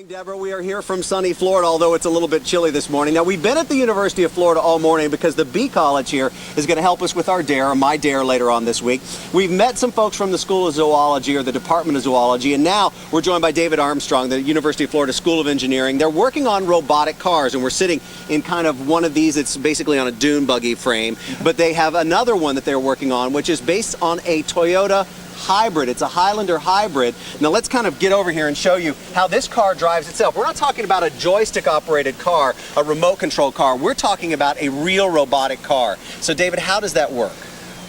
morning, Deborah. We are here from sunny Florida, although it's a little bit chilly this morning. Now, we've been at the University of Florida all morning because the Bee College here is going to help us with our DARE, my DARE, later on this week. We've met some folks from the School of Zoology, or the Department of Zoology, and now we're joined by David Armstrong, the University of Florida School of Engineering. They're working on robotic cars, and we're sitting in kind of one of these. It's basically on a dune buggy frame, but they have another one that they're working on, which is based on a Toyota hybrid. It's a Highlander hybrid. Now let's kind of get over here and show you how this car drives itself. We're not talking about a joystick operated car, a remote control car. We're talking about a real robotic car. So David, how does that work?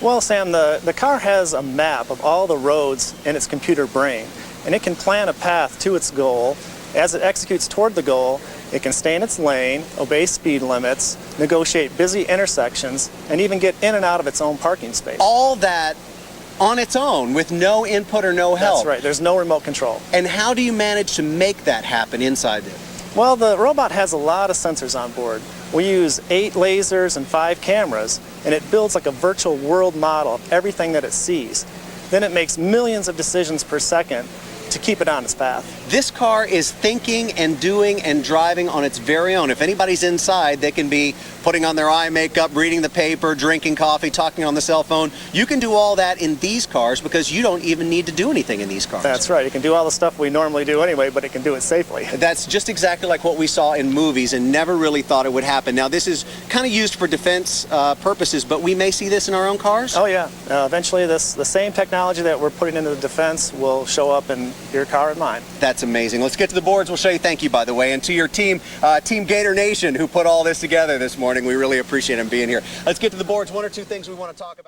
Well, Sam, the car has a map of all the roads in its computer brain, and it can plan a path to its goal. As it executes toward the goal, it can stay in its lane, obey speed limits, negotiate busy intersections, and even get in and out of its own parking space. All that on its own, with no input or no help. That's right. There's no remote control. And how do you manage to make that happen inside it? Well, the robot has a lot of sensors on board. We use 8 lasers and 5 cameras, and it builds like a virtual world model of everything that it sees. Then it makes millions of decisions per second to keep it on its path. This car is thinking and doing and driving on its very own. If anybody's inside, they can be putting on their eye makeup, reading the paper, drinking coffee, talking on the cell phone. You can do all that in these cars because you don't even need to do anything in these cars. That's right. It can do all the stuff we normally do anyway, but it can do it safely. That's just exactly like what we saw in movies and never really thought it would happen. Now, this is kind of used for defense purposes, but we may see this in our own cars? Oh, yeah. Eventually, the same technology that we're putting into the defense will show up in your car and mine. That's amazing. Let's get to the boards. We'll show you. Thank you, by the way, and to your team, Team Gator Nation, who put all this together this morning. We really appreciate them being here. Let's get to the boards. One or two things we want to talk about.